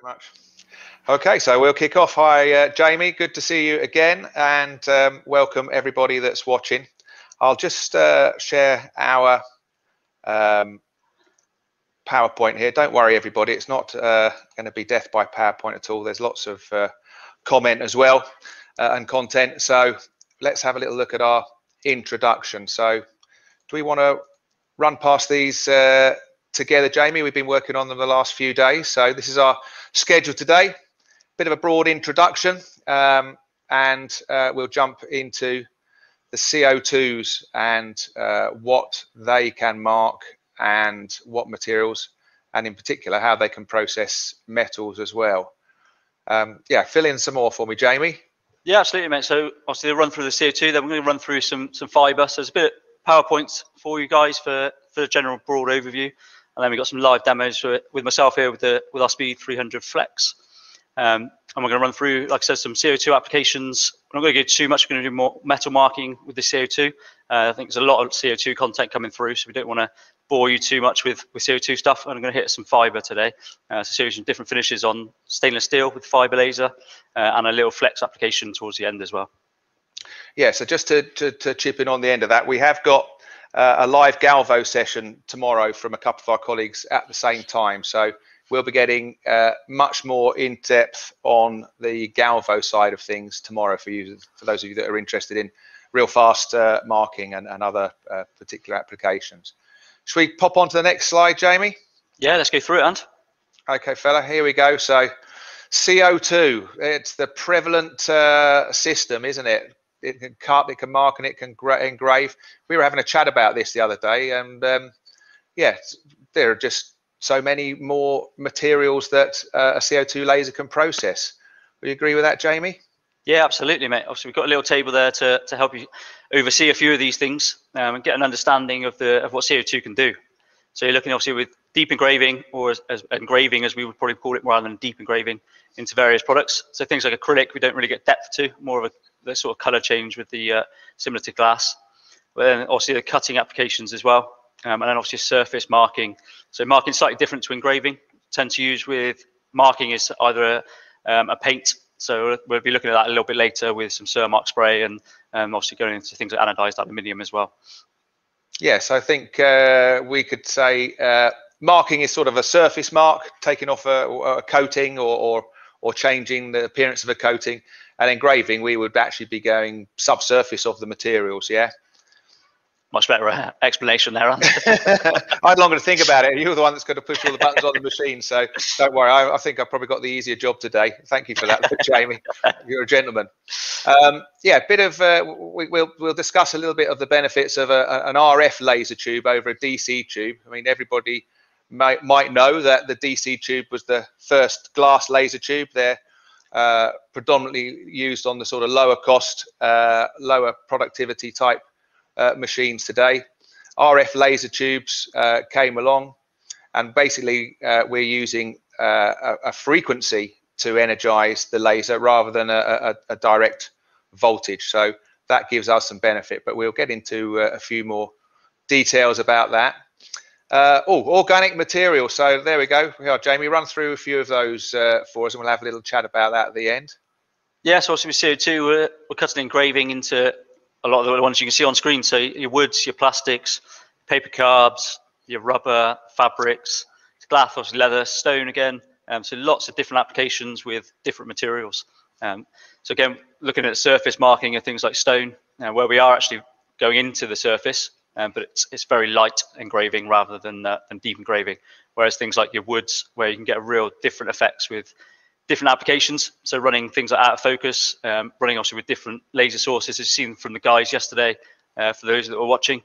very much. Okay, so we'll kick off. Hi, Jamie. Good to see you again, and welcome everybody that's watching. I'll just share our PowerPoint here. Don't worry, everybody. It's not going to be death by PowerPoint at all. There's lots of comment as well and content. So let's have a little look at our introduction. So do we want to run past these together, Jamie? We've been working on them the last few days. So this is our schedule today. Bit of a broad introduction, and we'll jump into the CO2s and what they can mark and what materials, and in particular how they can process metals as well. Yeah, fill in some more for me, Jamie. Yeah, absolutely, mate. So obviously they'll run through the CO2, then we're going to run through some fibre. So there's a bit of PowerPoints for you guys for the general broad overview, and then we've got some live demos with myself here with our Speed 300 Flex. And we're going to run through, like I said, some CO2 applications. We're not going to go too much. We're going to do more metal marking with the CO2. I think there's a lot of CO2 content coming through, so we don't want to bore you too much with CO2 stuff. And I'm going to hit some fibre today. So some different finishes on stainless steel with fibre laser and a little flex application towards the end as well. Yeah, so just to chip in on the end of that, we have got a live Galvo session tomorrow from a couple of our colleagues at the same time. So we'll be getting much more in depth on the Galvo side of things tomorrow for you, for those of you that are interested in real fast marking and other particular applications. Should we pop on to the next slide, Jamie? Yeah, let's go through it, Ant. Okay, fella, here we go. So CO2, it's the prevalent system, isn't it? It can cut, it can mark, and it can engrave. We were having a chat about this the other day, and yeah, there are just so many more materials that a CO2 laser can process. Would you agree with that, Jamie? Yeah, absolutely, mate. Obviously, we've got a little table there to help you oversee a few of these things and get an understanding of what CO2 can do. So you're looking obviously with deep engraving, or as engraving as we would probably call it, rather than deep engraving into various products. So things like acrylic, we don't really get depth to, more of the sort of color change with the similar to glass. But then obviously the cutting applications as well. And then obviously surface marking. So marking is slightly different to engraving. Tend to use with marking is either a paint. So we'll be looking at that a little bit later with some Cermark spray and obviously going into things like anodized aluminium as well. Yes, I think we could say marking is sort of a surface mark, taking off a coating or changing the appearance of a coating. And engraving, we would actually be going subsurface of the materials, yeah? Much better explanation there, Andy. I had longer to think about it. You're the one that's going to push all the buttons on the machine, so don't worry. I think I've probably got the easier job today. Thank you for that, Jamie. You're a gentleman. Yeah, a bit of we'll discuss a little bit of the benefits of an RF laser tube over a DC tube. I mean, everybody might know that the DC tube was the first glass laser tube. They're predominantly used on the sort of lower cost, lower productivity type machines today. RF laser tubes came along, and basically we're using a frequency to energize the laser rather than a direct voltage. So that gives us some benefit, but we'll get into a few more details about that. Organic material. So there we go. Yeah, Jamie, run through a few of those for us, and we'll have a little chat about that at the end. Yeah, so also with CO2, we're cutting engraving into a lot of the ones you can see on screen. So your woods, your plastics, paper carbs, your rubber, fabrics, glass, obviously leather, stone again. So lots of different applications with different materials. So again, looking at surface marking of things like stone, where we are actually going into the surface, but it's very light engraving rather than deep engraving. Whereas things like your woods, where you can get real different effects with different applications. So running things like out of focus, running also with different laser sources, as you've seen from the guys yesterday, for those that were watching,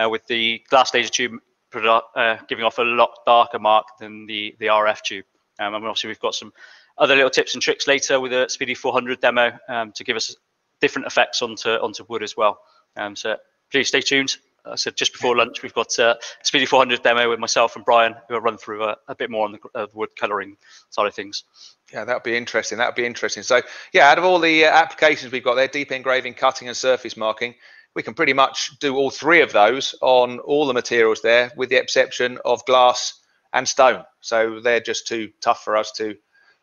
with the glass laser tube giving off a lot darker mark than the RF tube. And obviously we've got some other little tips and tricks later with a Speedy 400 demo to give us different effects onto wood as well. So please stay tuned. I said just before lunch, we've got a Speedy 400 demo with myself and Brian, who will run through a bit more on the wood colouring side of things. Yeah, that'd be interesting. That'd be interesting. So, yeah, out of all the applications we've got there, deep engraving, cutting, and surface marking, we can pretty much do all three of those on all the materials there, with the exception of glass and stone. So they're just too tough for us to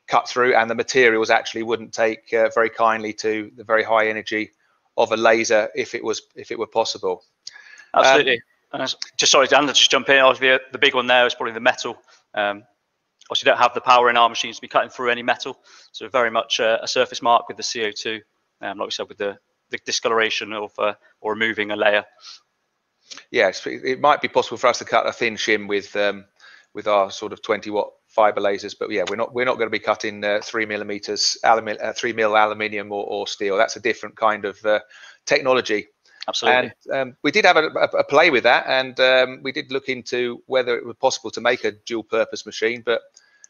cut through, and the materials actually wouldn't take very kindly to the very high energy of a laser if it were possible. Absolutely. Just sorry, Dan, to just jump in. Obviously, the big one there is probably the metal. Obviously, you don't have the power in our machines to be cutting through any metal, so very much a surface mark with the CO2, like we said, with the discoloration of or removing a layer. Yes, it might be possible for us to cut a thin shim with our sort of 20-watt fiber lasers, but yeah, we're not going to be cutting 3 millimeters 3 mil aluminium or steel. That's a different kind of technology. Absolutely. And we did have a play with that, and we did look into whether it was possible to make a dual-purpose machine. But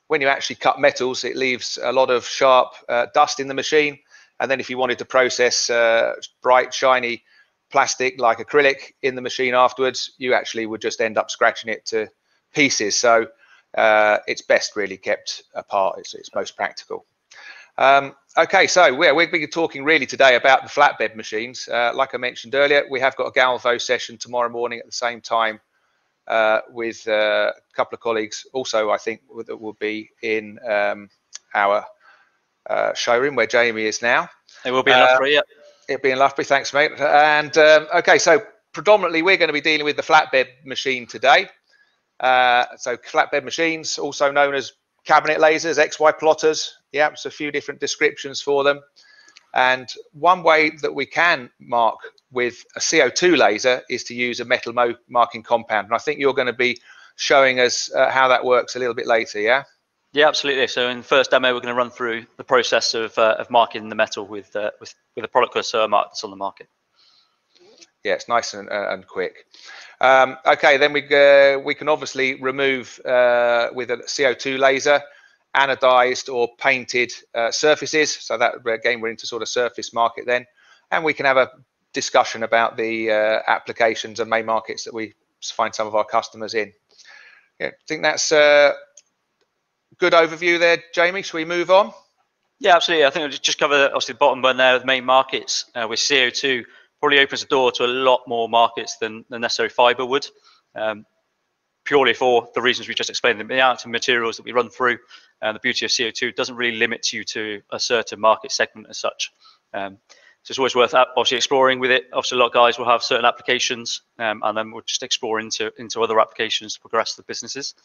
when you actually cut metals, it leaves a lot of sharp dust in the machine. And then if you wanted to process bright, shiny plastic like acrylic in the machine afterwards, you actually would just end up scratching it to pieces. So it's best really kept apart. It's most practical. Okay, so we're be talking really today about the flatbed machines. Like I mentioned earlier, we have got a Galvo session tomorrow morning at the same time with a couple of colleagues. Also, I think that will be in our showroom where Jamie is now. It will be in Loughborough, yeah. It'll be in Loughborough, thanks, mate. And okay, so predominantly we're going to be dealing with the flatbed machine today. So flatbed machines, also known as cabinet lasers, XY plotters. Yeah, so a few different descriptions for them. And one way that we can mark with a CO2 laser is to use a metal marking compound. And I think you're going to be showing us how that works a little bit later, yeah? Yeah, absolutely. So in the first demo, we're going to run through the process of marking the metal with a product cursor mark that's on the market. Yeah, it's nice and quick. Okay, then we can obviously remove with a CO2 laser anodized or painted surfaces. So that again, we're into sort of surface market then, and we can have a discussion about the applications and main markets that we find some of our customers in. Yeah, I think that's a good overview there, Jamie. Shall we move on? Yeah, absolutely. I think I'll just cover obviously the bottom one there, the main markets with CO2. Probably opens the door to a lot more markets than necessarily fiber would, purely for the reasons we just explained. The amount of materials that we run through, and the beauty of CO2 doesn't really limit you to a certain market segment as such. So it's always worth obviously exploring with it. Obviously, a lot of guys will have certain applications, and then we'll just explore into other applications to progress the businesses.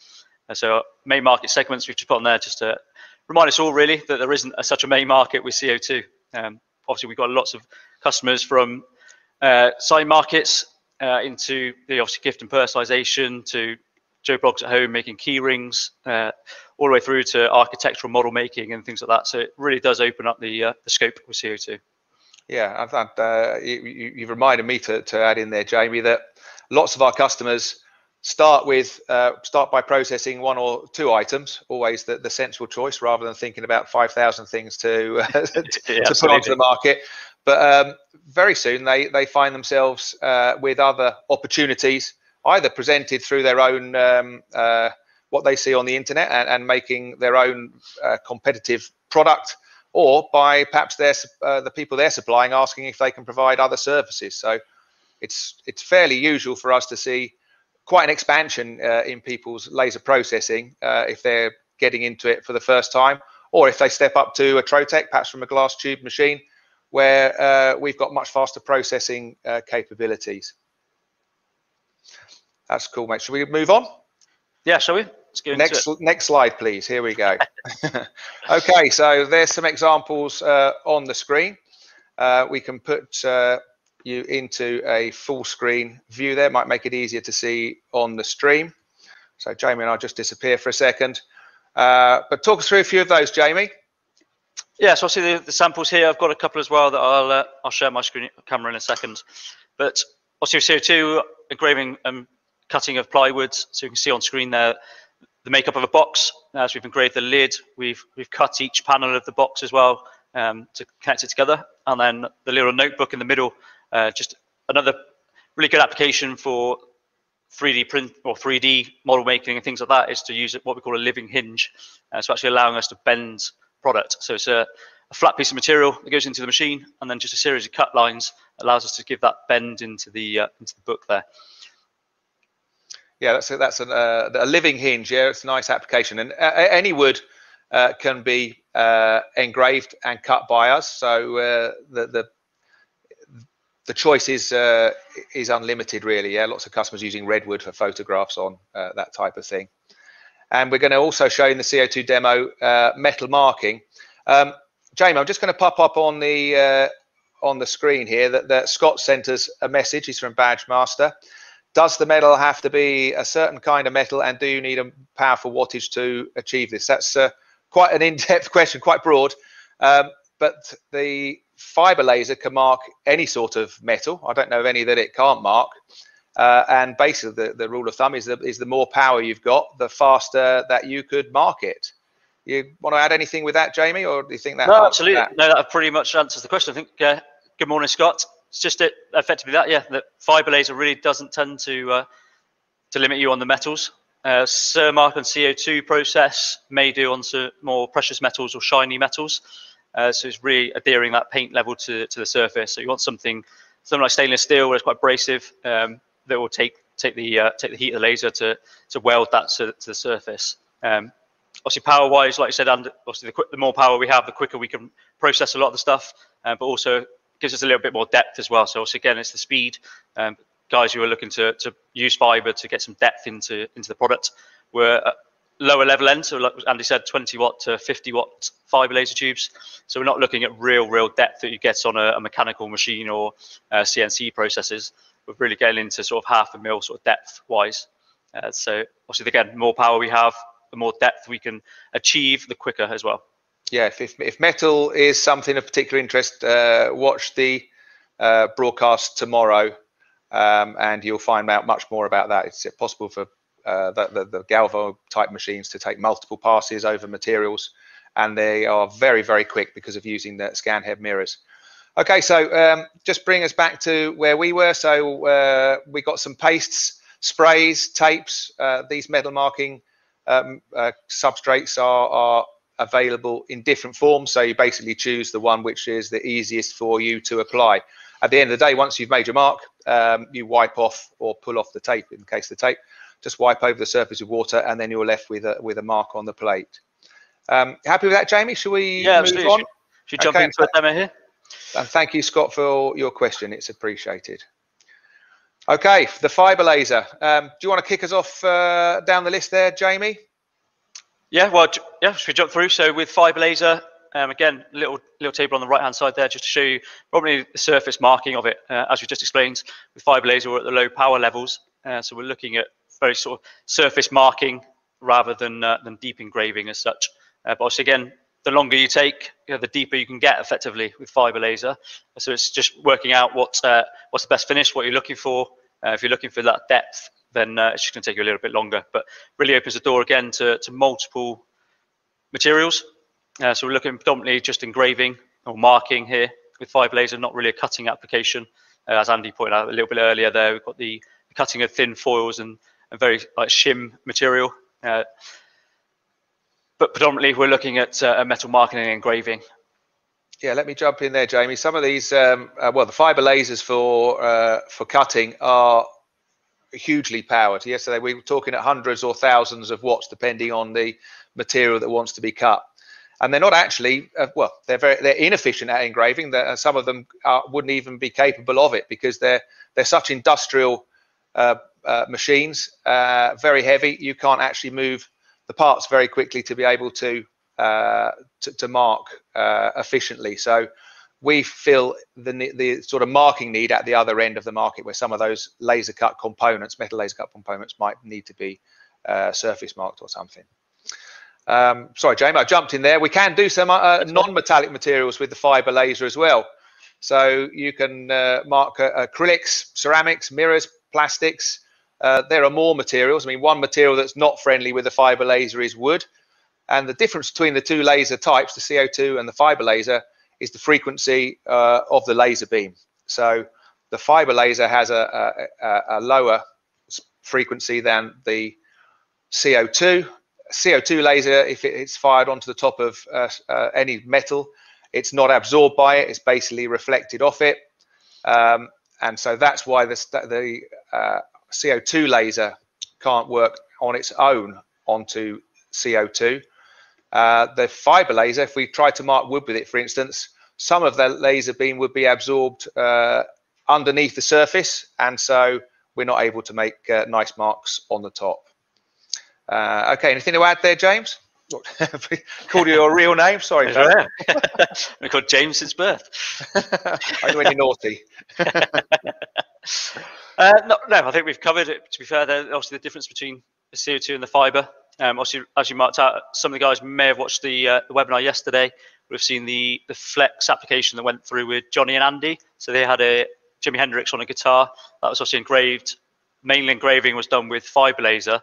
So main market segments we've just put on there just to remind us all really that there isn't such a main market with CO2. Obviously, we've got lots of customers from sign markets into the obviously gift and personalization to Joe Bloggs at home making key rings, all the way through to architectural model making and things like that. So it really does open up the scope with CO2. Yeah, you've reminded me to add in there, Jamie, that lots of our customers start by processing 1 or 2 items, always the sensible choice, rather than thinking about 5,000 things to put onto the market. But very soon they find themselves with other opportunities, either presented through their own what they see on the internet and making their own competitive product, or by perhaps the people they're supplying asking if they can provide other services. So it's fairly usual for us to see quite an expansion in people's laser processing if they're getting into it for the first time, or if they step up to a Trotec, perhaps from a glass tube machine, where we've got much faster processing capabilities. That's cool, mate. Shall we move on? Yeah, shall we? Let's go next slide, please. Here we go. Okay, so there's some examples on the screen. We can put you into a full screen view there. Might make it easier to see on the stream. So Jamie and I'll just disappear for a second. But talk us through a few of those, Jamie. Yeah, so I see the samples here. I've got a couple as well that I'll share my screen camera in a second. But also CO2 engraving and cutting of plywoods. So you can see on screen there the makeup of a box. As we've engraved the lid, we've cut each panel of the box as well to connect it together. And then the little notebook in the middle, just another really good application for 3D print or 3D model making and things like that is to use what we call a living hinge. So actually allowing us to bend product. So it's a flat piece of material that goes into the machine, and then just a series of cut lines allows us to give that bend into the book there. Yeah, that's a living hinge. Yeah, it's a nice application, and any wood can be engraved and cut by us. So the choice is unlimited, really. Yeah, lots of customers using redwood for photographs on that type of thing. And we're going to also show in the CO2 demo metal marking. Jamie, I'm just going to pop up on the screen here that Scott sent us a message. He's from Badge Master. Does the metal have to be a certain kind of metal, and do you need a powerful wattage to achieve this? That's quite an in-depth question, quite broad. But the fiber laser can mark any sort of metal. I don't know of any that it can't mark. And basically, the rule of thumb is the more power you've got, the faster that you could mark it. You want to add anything with that, Jamie, or do you think that? No, absolutely. No, that pretty much answers the question. I think. Good morning, Scott. It's just effectively that, yeah. The fiber laser really doesn't tend to limit you on the metals. Mark and CO2 process may do on more precious metals or shiny metals. So it's really adhering that paint level to the surface. So you want something like stainless steel, where it's quite abrasive, that will take the heat of the laser to weld that to the surface. Obviously, power-wise, like you said, and obviously the more power we have, the quicker we can process a lot of the stuff, but also gives us a little bit more depth as well. So also, again, it's the speed. Guys who are looking to use fiber to get some depth into the product, we're at lower level end, so like Andy said, 20 watt to 50 watt fiber laser tubes. So we're not looking at real depth that you get on a mechanical machine or CNC processes. We're really getting into sort of half a mil sort of depth wise. So obviously, again, the more power we have, the more depth we can achieve, the quicker as well. Yeah, if metal is something of particular interest, watch the broadcast tomorrow, and you'll find out much more about that. It's possible for the Galvo type machines to take multiple passes over materials, and they are very quick because of using the scan head mirrors. Okay, so just bring us back to where we were. So we got some pastes, sprays, tapes. These metal marking substrates are available in different forms, so you basically choose the one which is the easiest for you to apply. At the end of the day, once you've made your mark, you wipe off or pull off the tape. In the case of the tape, just wipe over the surface with water, and then you're left with a mark on the plate. Happy with that, Jamie? Shall we move on? Should jump into a demo here? And thank you, Scott, for your question. It's appreciated. Okay, the fiber laser. Do you want to kick us off down the list there, Jamie? Yeah, well, yeah, should we jump through? So with fiber laser, again, little table on the right-hand side there, just to show you probably the surface marking of it. As we just explained, with fiber laser, we're at the low power levels, so we're looking at very sort of surface marking rather than deep engraving as such. But also, again, the longer you take, the deeper you can get effectively with fiber laser. So it's just working out what's the best finish, what you're looking for. If you're looking for that depth, then it's just going to take you a little bit longer, but really opens the door again to multiple materials. So we're looking predominantly just engraving or marking here with fiber laser, not really a cutting application. As Andy pointed out a little bit earlier there, we've got the cutting of thin foils and very like shim material. But predominantly we're looking at metal marking and engraving. Yeah, let me jump in there, Jamie. Some of these, well, the fiber lasers for cutting are hugely powered. Yesterday we were talking at hundreds or thousands of watts, depending on the material that wants to be cut. And they're not actually, well, they're inefficient at engraving. Some of them wouldn't even be capable of it because they're such industrial machines, very heavy. You can't actually move the parts very quickly to be able to mark efficiently. So we feel the sort of marking need at the other end of the market, where some of those laser cut components, metal laser cut components, might need to be surface marked or something. Sorry, Jamie, I jumped in there. We can do some non-metallic materials with the fiber laser as well. So you can mark acrylics, ceramics, mirrors, plastics. There are more materials. I mean, one material that's not friendly with the fiber laser is wood. And the difference between the two laser types, the CO2 and the fiber laser, is the frequency of the laser beam. So the fiber laser has a lower frequency than the CO2. CO2 laser, if it's fired onto the top of any metal, it's not absorbed by it, it's basically reflected off it. And so that's why the CO2 laser can't work on its own onto CO2. The fiber laser, if we try to mark wood with it, for instance, some of the laser beam would be absorbed underneath the surface, and so we're not able to make nice marks on the top. Okay, anything to add there, James? Called you your real name? Sorry, pal. We're called James since birth. Only when you're naughty. No, I think we've covered it. To be fair, obviously the difference between the CO2 and the fibre. Obviously, as you marked out, some of the guys may have watched the webinar yesterday. We've seen the Flex application that went through with Johnny and Andy. So they had a Jimi Hendrix on a guitar that was obviously engraved. Mainly engraving was done with fibre laser.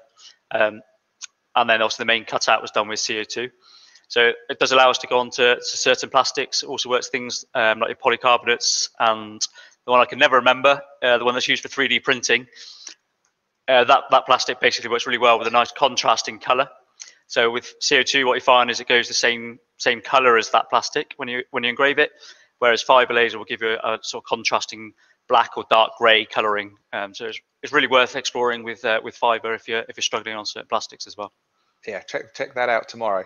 And then obviously the main cutout was done with CO2. So it does allow us to go on to certain plastics. It also works things like your polycarbonates, and the one I can never remember, the one that's used for 3D printing. That plastic basically works really well with a nice contrasting color. So with CO2, what you find is it goes the same color as that plastic when you engrave it, whereas fiber laser will give you a sort of contrasting black or dark gray coloring. So it's really worth exploring with fiber if you're struggling on certain plastics as well. Yeah, check that out tomorrow.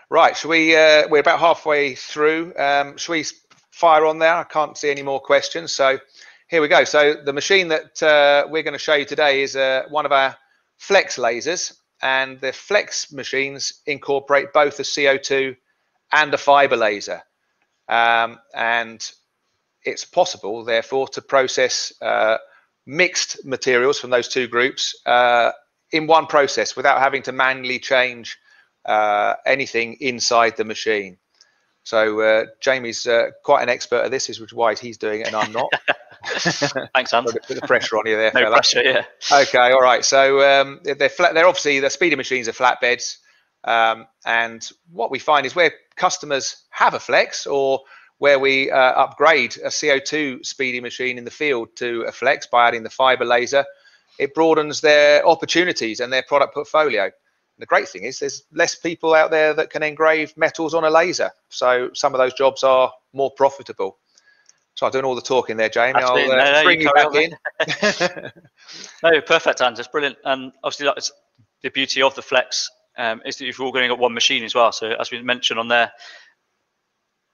Right, shall we? We're about halfway through. Shall we fire on there? I can't see any more questions. So here we go. So the machine that we're going to show you today is one of our flex lasers, and the flex machines incorporate both the CO2 and the fiber laser, and it's possible, therefore, to process mixed materials from those two groups in one process without having to manually change anything inside the machine. So Jamie's quite an expert at this, which is why he's doing it and I'm not. Thanks, Ant. Put the pressure on you there, no fella. pressure, yeah. Okay, all right. So they're obviously, the speedy machines are flatbeds, and what we find is where customers have a flex, or where we upgrade a CO2 speedy machine in the field to a flex by adding the fiber laser, it broadens their opportunities and their product portfolio. The great thing is there's less people out there that can engrave metals on a laser, so some of those jobs are more profitable. So I'm doing all the talking there, Jamie. I'll bring you back in. No, perfect, Ant. It's brilliant. And obviously, that's the beauty of the flex is that you're all going to get one machine as well. So as we mentioned on there,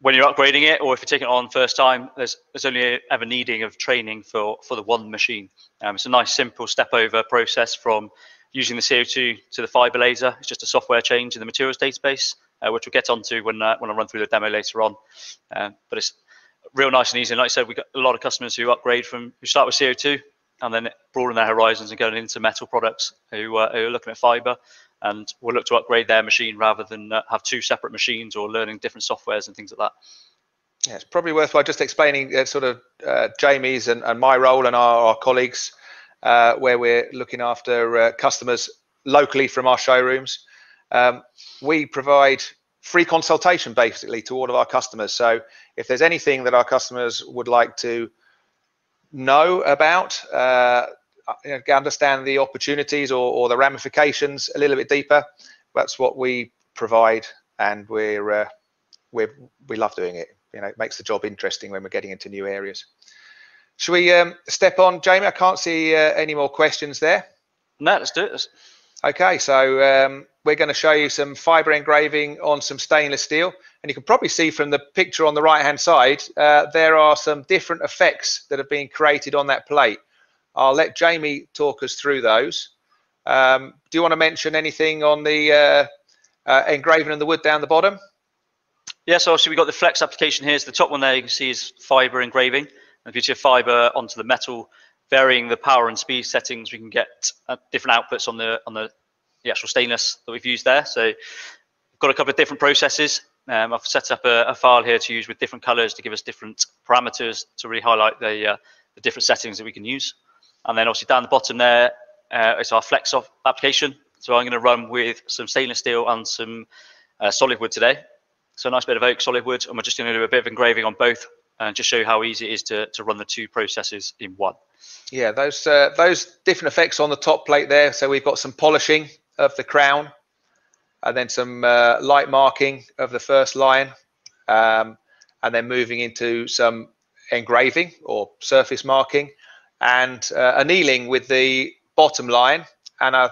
when you're upgrading it, or if you're taking it on first time, there's only ever needing of training for the one machine. It's a nice, simple step over process from using the CO2 to the fiber laser. It's just a software change in the materials database, which we'll get onto when I run through the demo later on. But it's real nice and easy. And like I said, we've got a lot of customers who upgrade who start with CO2 and then broaden their horizons and going into metal products who are looking at fiber, and will look to upgrade their machine rather than have two separate machines or learning different softwares and things like that. Yeah, it's probably worthwhile just explaining Jamie's and my role and our colleagues, where we're looking after customers locally from our showrooms. We provide free consultation basically to all of our customers. So if there's anything that our customers would like to know about, understand the opportunities or the ramifications a little bit deeper, that's what we provide, and we love doing it. It makes the job interesting when we're getting into new areas. Should we step on, Jamie? I can't see any more questions there. No, let's do it. Okay, so we're going to show you some fiber engraving on some stainless steel, and you can probably see from the picture on the right hand side there are some different effects that have been created on that plate. I'll let Jamie talk us through those. Do you want to mention anything on the engraving and the wood down the bottom? Yes, so obviously we've got the flex application here. So the top one there you can see is fiber engraving. And if you see a fiber onto the metal, varying the power and speed settings, we can get different outputs on the actual stainless that we've used there. So we've got a couple of different processes. I've set up a file here to use with different colors to give us different parameters to really highlight the different settings that we can use. And then obviously down the bottom there, it's our flex application. So I'm going to run with some stainless steel and some solid wood today. So a nice bit of oak solid wood, and we're just going to do a bit of engraving on both and just show you how easy it is to run the two processes in one. Yeah, those different effects on the top plate there. So we've got some polishing of the crown, and then some light marking of the first line, and then moving into some engraving or surface marking, and annealing with the bottom line, and a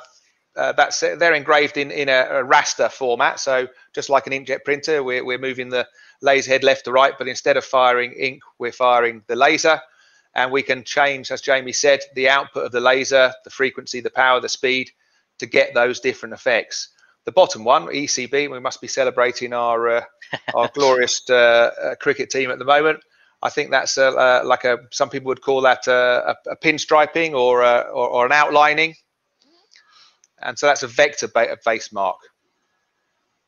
they're engraved in a raster format. So just like an inkjet printer, we're moving the laser head left to right, but instead of firing ink, we're firing the laser. And we can change, as Jamie said, the output of the laser, the frequency, the power, the speed, to get those different effects. The bottom one, ECB, we must be celebrating our glorious cricket team at the moment. I think that's like some people would call that a pinstriping or an outlining. And so that's a vector-based mark.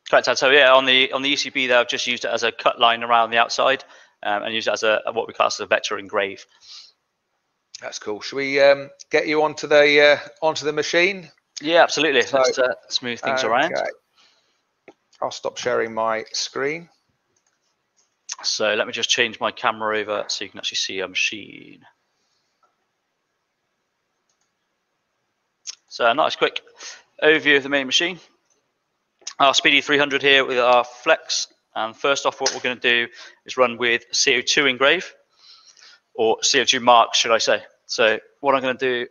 Correct. So yeah, on the ECB there, I've just used it as a cut line around the outside, and used it as what we class as a vector engrave. That's cool. Should we get you onto the machine? Yeah, absolutely. So, let's move things around. I'll stop sharing my screen. So let me just change my camera over so you can actually see a machine. So a nice quick overview of the main machine. Our Speedy 300 here with our flex. And first off, what we're going to do is run with CO2 engrave, or CO2 mark, should I say. So what I'm going to do,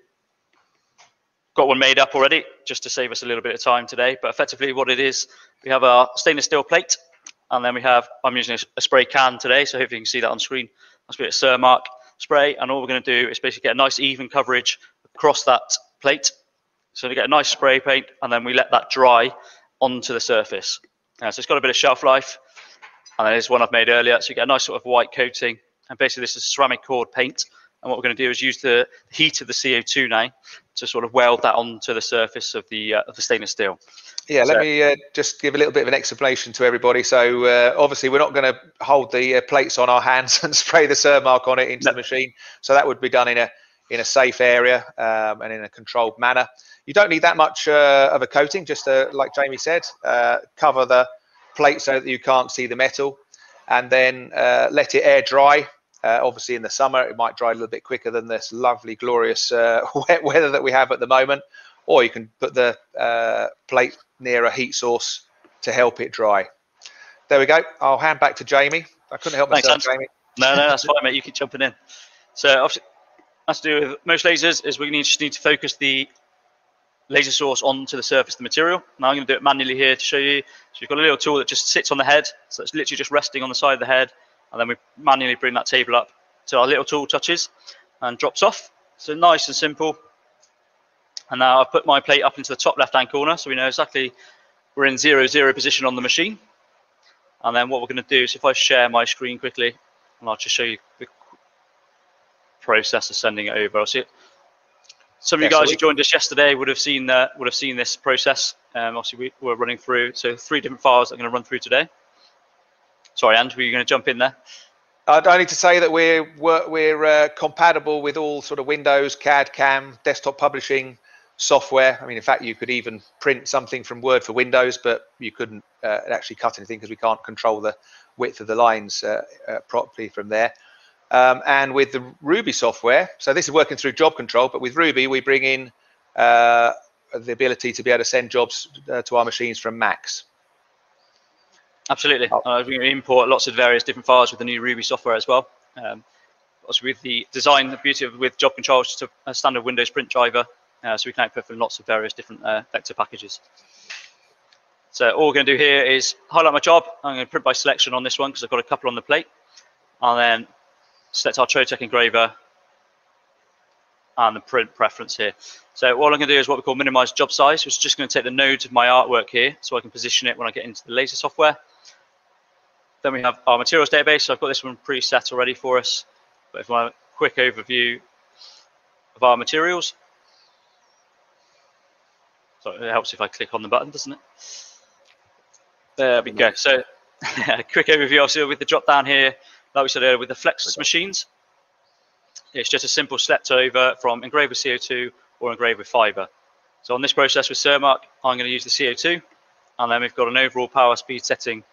got one made up already, just to save us a little bit of time today. But effectively what it is, we have our stainless steel plate, and then we have, I'm using a spray can today, so hopefully you can see that on screen. That's a bit of Cermark spray, and all we're going to do is basically get a nice even coverage across that plate. So we get a nice spray paint, and then we let that dry onto the surface. So it's got a bit of shelf life, and then there's one I've made earlier, so you get a nice sort of white coating. And basically this is ceramic cord paint, and what we're going to do is use the heat of the CO2 now to sort of weld that onto the surface of the stainless steel. Yeah, let me just give a little bit of an explanation to everybody. So obviously we're not going to hold the plates on our hands and spray the Cermark on it into the machine. So that would be done in a safe area and in a controlled manner. You don't need that much of a coating, just like Jamie said, cover the plate so that you can't see the metal, and then let it air dry. Obviously in the summer it might dry a little bit quicker than this lovely glorious wet weather that we have at the moment, or you can put the plate near a heat source to help it dry. There we go. I'll hand back to Jamie. I couldn't help myself. Jamie. No, that's fine, mate. You keep jumping in. So obviously that's to do with most lasers, is we just need to focus the laser source onto the surface of the material. Now I'm going to do it manually here to show you. So you've got a little tool that just sits on the head, so it's literally just resting on the side of the head, and then we manually bring that table up so our little tool touches and drops off. So nice and simple. And now I've put my plate up into the top left-hand corner, so we know exactly we're in 0-0 position on the machine. And then what we're going to do is, if I share my screen quickly, and I'll just show you the process of sending it over. I'll see it. Some of you guys who joined us yesterday would have seen this process. Obviously, we're running through 3 different files that I'm going to run through today. Sorry, Andrew, were you going to jump in there? I need to say that we're compatible with all sort of Windows, CAD, CAM, desktop publishing software. I mean, in fact, you could even print something from Word for Windows, but you couldn't actually cut anything because we can't control the width of the lines properly from there. And with the Ruby software, so this is working through job control, but with Ruby, we bring in the ability to be able to send jobs to our machines from Macs. Absolutely. We import lots of various different files with the new Ruby software as well. Also with the design, the beauty of with job control is just a standard Windows print driver, so we can output from lots of various different vector packages. So all we're going to do here is highlight my job. I'm going to print by selection on this one because I've got a couple on the plate, and then select our Trotec engraver and the print preference here. So what I'm going to do is what we call minimize job size, which is just going to take the nodes of my artwork here so I can position it when I get into the laser software. Then we have our materials database, so I've got this one preset already for us. But if you want a quick overview of our materials, so it helps if I click on the button, doesn't it? There we go. So a quick overview, obviously with the drop down here, like we said earlier, with the flex machines, it's just a simple select over from engrave with CO2 or engrave with fiber. So on this process with Cermark, I'm going to use the CO2, and then we've got an overall power speed setting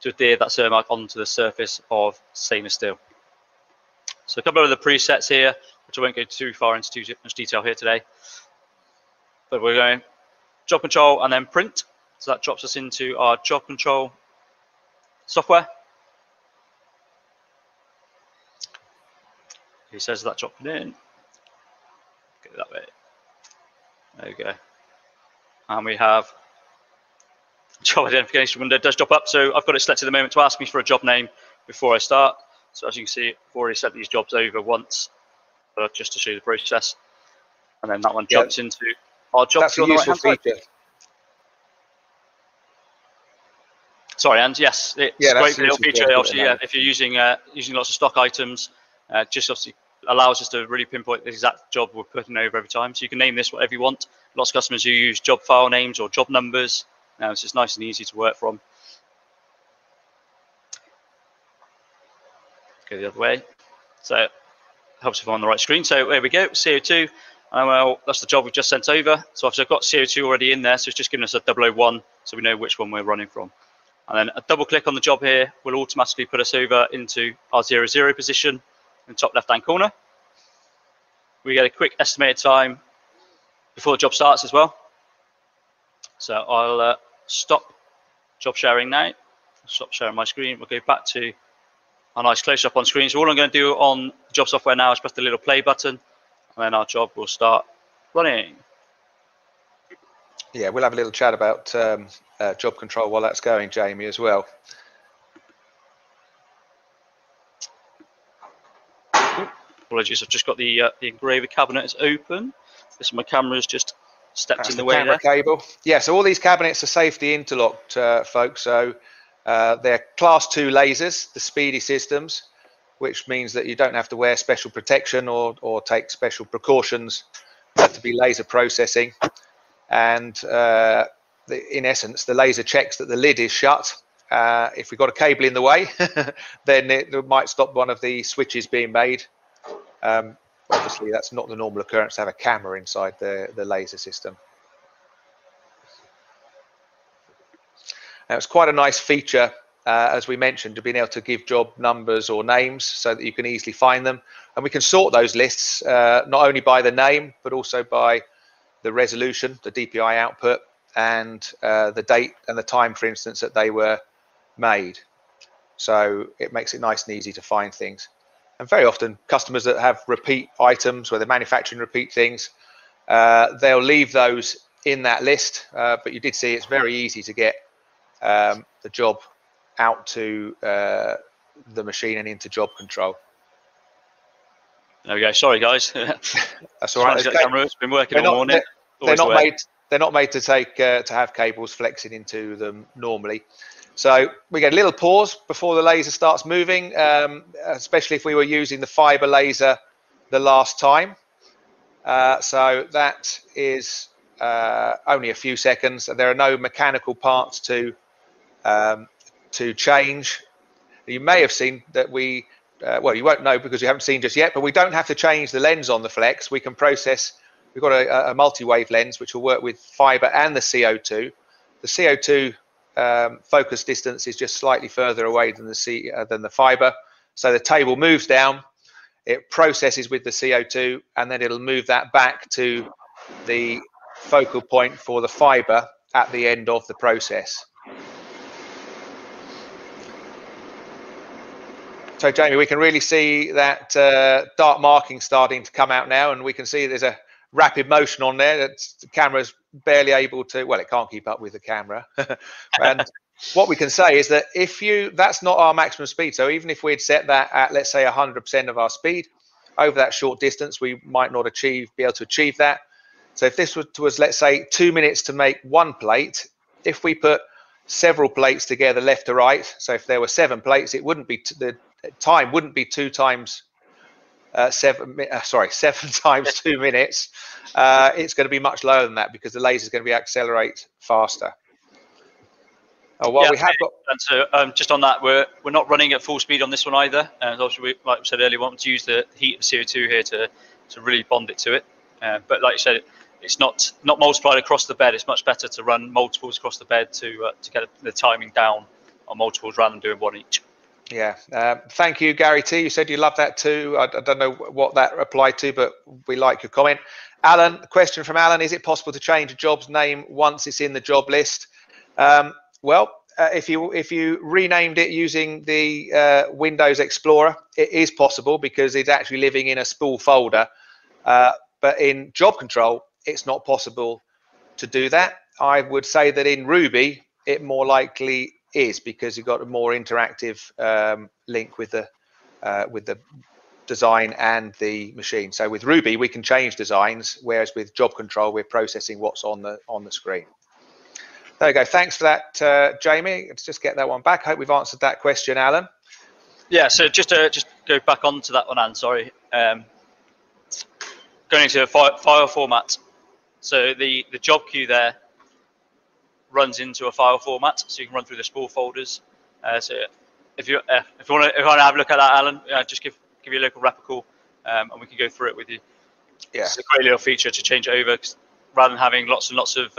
to adhere that Cermark onto the surface of stainless steel. So a couple of the presets here, which I won't go too far into too much detail here today, but we're going job control and then print. So that drops us into our job control software. He says that dropping in. Get it that way. There we go. and we have job identification window does drop up. So I've got it selected at the moment to ask me for a job name before I start. So as you can see, I've already sent these jobs over once, just to show you the process. And then that one jumps into our job. That's a useful feature. Sorry, and yes, it's a great little feature. Obviously, yeah, if you're using lots of stock items, just obviously allows us to really pinpoint the exact job we're putting over every time. So you can name this whatever you want. Lots of customers who use job file names or job numbers. It's just nice and easy to work from. Go the other way. So it helps if I'm on the right screen. So there we go, CO2. Well, that's the job we've just sent over. So I've got CO2 already in there, so it's just giving us a 001, so we know which one we're running from. And then a double click on the job here will automatically put us over into our 00 position in the top left-hand corner. We get a quick estimated time before the job starts as well. So I'll stop job sharing now. Stop sharing my screen. We'll go back to a nice close-up on screen. So all I'm going to do on job software now is press the little play button, and then our job will start running. Yeah, we'll have a little chat about job control while that's going, Jamie, as well. Apologies, I've just got the engraver cabinet is open. This my camera's just stepped in the way there. Cable. Yeah, so all these cabinets are safety interlocked, folks. So they're class 2 lasers, the speedy systems, which means that you don't have to wear special protection or take special precautions to be laser processing. And in essence, the laser checks that the lid is shut. If we've got a cable in the way, then it might stop one of the switches being made. Obviously, that's not the normal occurrence to have a camera inside the laser system. Now, it's quite a nice feature, as we mentioned, to being able to give job numbers or names so that you can easily find them. And we can sort those lists not only by the name, but also by the resolution, the DPI output, and the date and the time, for instance, that they were made. So it makes it nice and easy to find things. And very often, customers that have repeat items, where they're manufacturing repeat things, they'll leave those in that list. But you did see it's very easy to get the job out to the machine and into job control. There we go. Sorry, guys. That's all right. It's been working all morning. They're not made to take to have cables flexing into them normally. So we get a little pause before the laser starts moving, especially if we were using the fiber laser the last time. So that is only a few seconds. There are no mechanical parts to change. You may have seen that we, well, you won't know because you haven't seen just yet, but we don't have to change the lens on the flex. We can process, we've got a multi-wave lens which will work with fiber and the CO2. The CO2 focus distance is just slightly further away than the fiber. So the table moves down, it processes with the CO2, and then it'll move that back to the focal point for the fiber at the end of the process. So Jamie, we can really see that dark marking starting to come out now, and we can see there's a rapid motion on there. The camera's barely able to, well, it can't keep up with the camera. And what we can say is that that's not our maximum speed. So even if we'd set that at, let's say, 100% of our speed over that short distance, we might not be able to achieve that. So if this was, let's say, 2 minutes to make one plate, if we put several plates together left to right, so if there were 7 plates, it wouldn't be the time wouldn't be 7 times 2 minutes. It's going to be much lower than that because the laser is going to be accelerate faster. Oh, well, yeah, we have got. And so just on that, we're not running at full speed on this one either. And obviously, like we said earlier, we want to use the heat of CO2 here to really bond it to it. But like you said, it's not multiplied across the bed. It's much better to run multiples across the bed to get the timing down on multiples rather than doing one each. Yeah, thank you, Gary T. You said you love that too. I don't know what that applied to, but we like your comment. Alan, question from Alan: is it possible to change a job's name once it's in the job list? Well, if you renamed it using the Windows Explorer, it is possible because it's actually living in a spool folder. But in job control, it's not possible to do that. I would say that in Ruby, it more likely is, because you've got a more interactive link with the design and the machine. So with Ruby, we can change designs, whereas with job control, we're processing what's on the screen. There you go. Thanks for that, Jamie. Let's just get that one back. Hope we've answered that question, Alan. Yeah. So just go back onto that one, Anne. Sorry. Going into a file format. So the job queue there runs into a file format, so you can run through the spool folders. So if you want to have a look at that, Alan, just give you a local rep a call, and we can go through it with you. Yeah. It's a great little feature to change it over, 'cause rather than having lots and lots of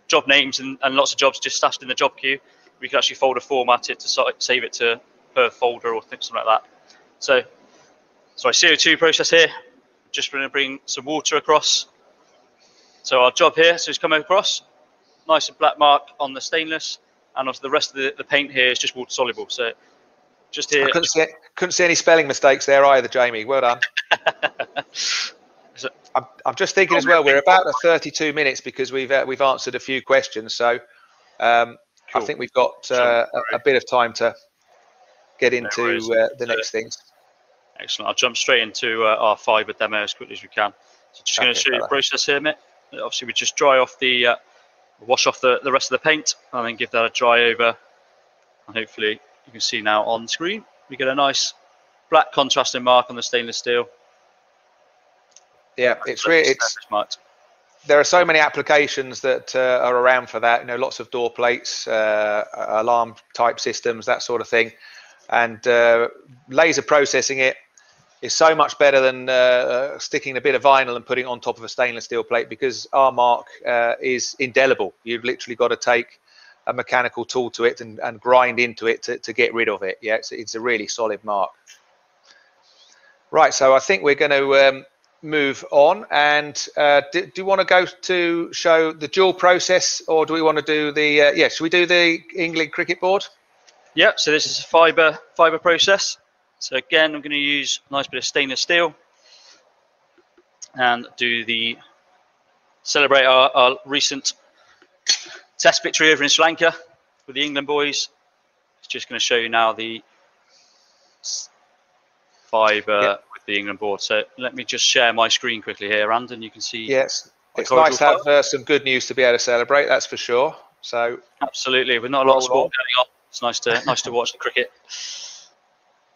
job names and lots of jobs just stashed in the job queue, we can actually folder format it to save it to per folder or something like that. So, sorry, CO2 process here. Just going to bring some water across. So our job here, so it's come across, nice and black mark on the stainless, and also the rest of the paint here is just water soluble. So just here. I couldn't see any spelling mistakes there either, Jamie. Well done. So, I'm just thinking as well, we're about at 32 minutes because we've answered a few questions. So cool. I think we've got a bit of time to get into the next things. Excellent. I'll jump straight into our fibre demo as quickly as we can. So just going to show you the process here, mate. Obviously, we just dry off wash off the rest of the paint, and then give that a dry over. And hopefully, you can see now on screen, we get a nice black contrasting mark on the stainless steel. Yeah, it's really there are so many applications that are around for that. You know, lots of door plates, alarm type systems, that sort of thing, and laser processing it is so much better than sticking a bit of vinyl and putting it on top of a stainless steel plate, because our mark is indelible. You've literally got to take a mechanical tool to it and grind into it to get rid of it. Yeah, it's a really solid mark. Right, so I think we're going to move on, and do you want to go to show the dual process, or do we want to do the should we do the England cricket board? Yeah, so this is a fibre process. So again, I'm going to use a nice bit of stainless steel and celebrate our recent test victory over in Sri Lanka with the England boys. It's just going to show you now the fibre with the England board. So let me just share my screen quickly here, and you can see. Yes, it's nice to have some good news to be able to celebrate. That's for sure. So absolutely, with not a lot of sport going on, it's nice to watch the cricket.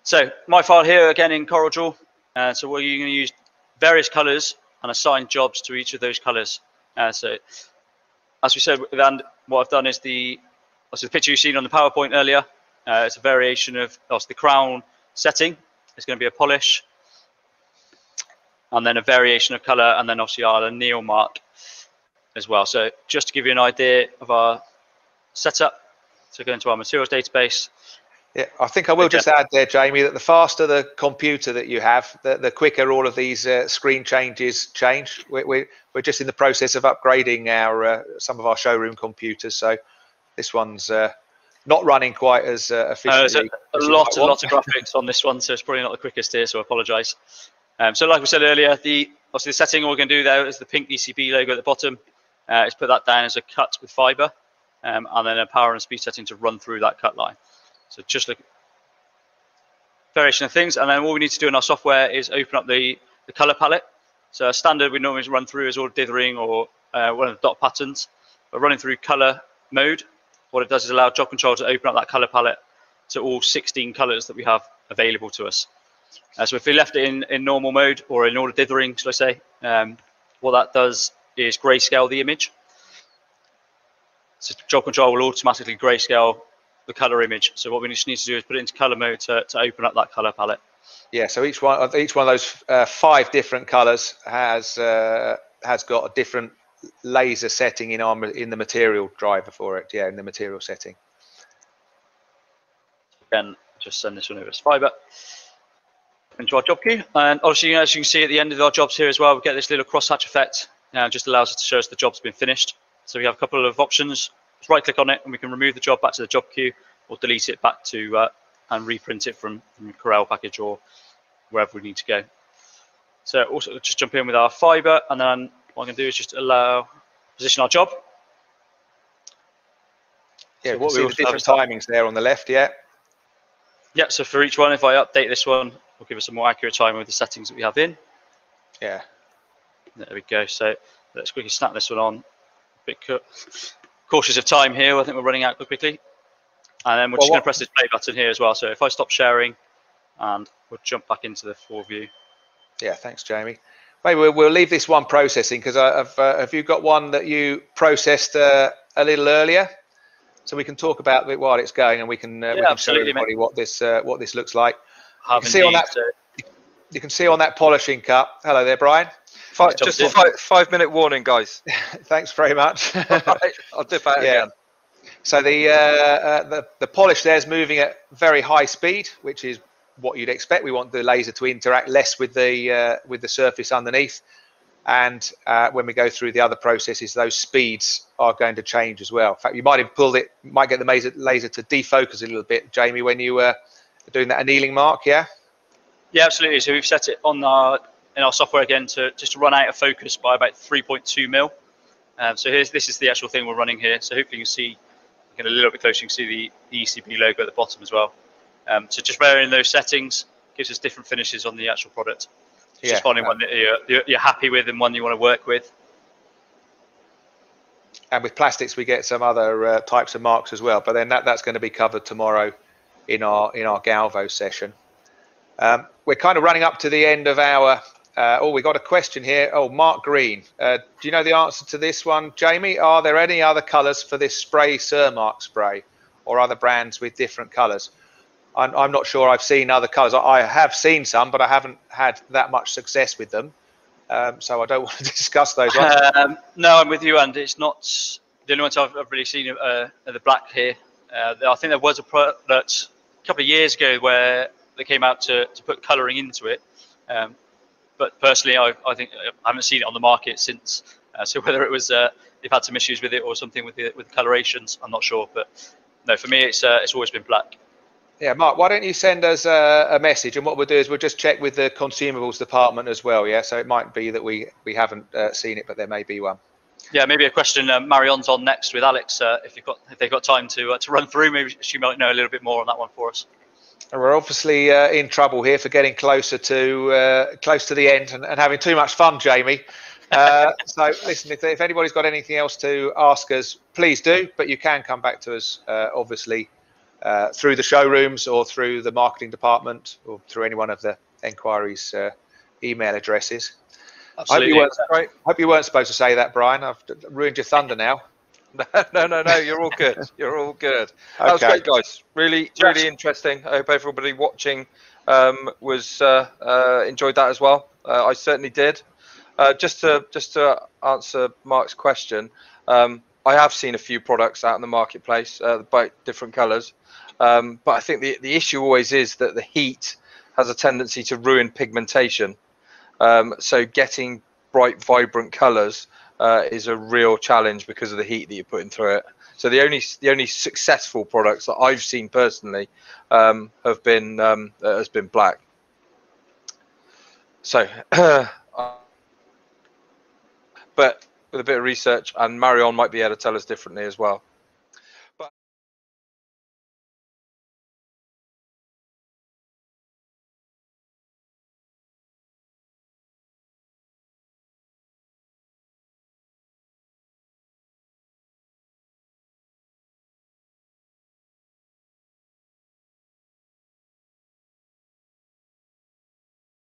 So my file here again in CorelDRAW. So we're going to use various colours and assign jobs to each of those colours. So as we said, and what I've done is the picture you've seen on the PowerPoint earlier. It's a variation of the crown setting. It's going to be a polish, and then a variation of colour, and then obviously our anneal mark as well. So just to give you an idea of our setup, so go into our materials database. Yeah, I think I will just add there, Jamie, that the faster the computer that you have, the quicker all of these screen changes change. We're just in the process of upgrading some of our showroom computers, so this one's not running quite as efficiently. There's a lot of graphics on this one, so it's probably not the quickest here, so I apologise. So like we said earlier, obviously the setting we're going to do there is the pink ECB logo at the bottom. Is put that down as a cut with fibre, and then a power and speed setting to run through that cut line. So just look, variation of things, and then all we need to do in our software is open up the color palette. So standard we normally run through is all dithering or one of the dot patterns. But running through color mode, what it does is allow job control to open up that color palette to all 16 colors that we have available to us. So if we left it in normal mode or in order dithering, shall I say, what that does is grayscale the image. So job control will automatically grayscale the color image. So what we just need to do is put it into color mode to open up that color palette. Yeah, so each one of those 5 different colors has got a different laser setting in the material driver for it. Yeah, in the material setting. Again, just send this one over as fiber into our job queue, and obviously, as you can see at the end of our jobs here as well, we get this little crosshatch effect. Just allows us to show us the job's been finished. So we have a couple of options. Just right click on it and we can remove the job back to the job queue, or delete it back to and reprint it from the Corel package or wherever we need to go. So also just jump in with our fiber, and then what I'm going to do is just allow position our job. Yeah, So we can see the different timings there on the left, yeah. Yeah, so for each one, if I update this one, we'll give us a more accurate timing with the settings that we have in. Yeah. There we go. So let's quickly snap this one on. A bit cautious of time here. I think we're running out quite quickly. And then we're just going to press this play button here as well. So if I stop sharing, and we'll jump back into the full view. Yeah, thanks, Jamie. Maybe we'll leave this one processing, because have you got one that you processed a little earlier? So we can talk about it while it's going, and we can show everybody what this looks like. You can see on that. You can see on that polishing cup. Hello there, Brian. Just a 5-minute warning, guys. Thanks very much. Right, I'll dip out again. So the polish there is moving at very high speed, which is what you'd expect. We want the laser to interact less with the surface underneath, and when we go through the other processes, those speeds are going to change as well. In fact, you might have might get the laser to defocus a little bit, Jamie, when you were doing that annealing mark. Yeah. Yeah, absolutely. So we've set it on in our software again to just run out of focus by about 3.2 mil. So this is the actual thing we're running here. So hopefully you can see, get a little bit closer, you can see the ECB logo at the bottom as well. So just varying those settings gives us different finishes on the actual product. Just finding one that you're happy with and one you want to work with. And with plastics, we get some other types of marks as well. But then that's going to be covered tomorrow in our Galvo session. We're kind of running up to the end of our. We got a question here. Oh, Mark Green. Do you know the answer to this one, Jamie? Are there any other colours for this spray, Surmark spray, or other brands with different colours? I'm not sure. I've seen other colours. I have seen some, but I haven't had that much success with them. So I don't want to discuss those ones. No, I'm with you, and it's not the only ones I've really seen are the black here. I think there was a product a couple of years ago where they came out to put colouring into it. But personally, I think I haven't seen it on the market since. So whether it was they've had some issues with it or something with the colorations, I'm not sure. But no, for me, it's always been black. Yeah, Mark, why don't you send us a message, and what we'll do is we'll just check with the consumables department as well. Yeah, so it might be that we haven't seen it, but there may be one. Yeah, maybe a question. Marion's on next with Alex. If they've got time to run through, maybe she might know a little bit more on that one for us. We're obviously in trouble here for getting close to the end and having too much fun, Jamie. So listen, if anybody's got anything else to ask us, please do. But you can come back to us, obviously, through the showrooms or through the marketing department or through any one of the enquiries email addresses. Absolutely. Hope you weren't supposed to say that, Brian. I've ruined your thunder now. No, you're all good. You're all good. That was great, guys. Really interesting. I hope everybody watching was enjoyed that as well. I certainly did. Just to answer Mark's question, I have seen a few products out in the marketplace, by different colours, but I think the issue always is that the heat has a tendency to ruin pigmentation. So getting bright, vibrant colours is a real challenge because of the heat that you're putting through it. So the only successful products that I've seen personally has been black. So, but with a bit of research, and Marion might be able to tell us differently as well.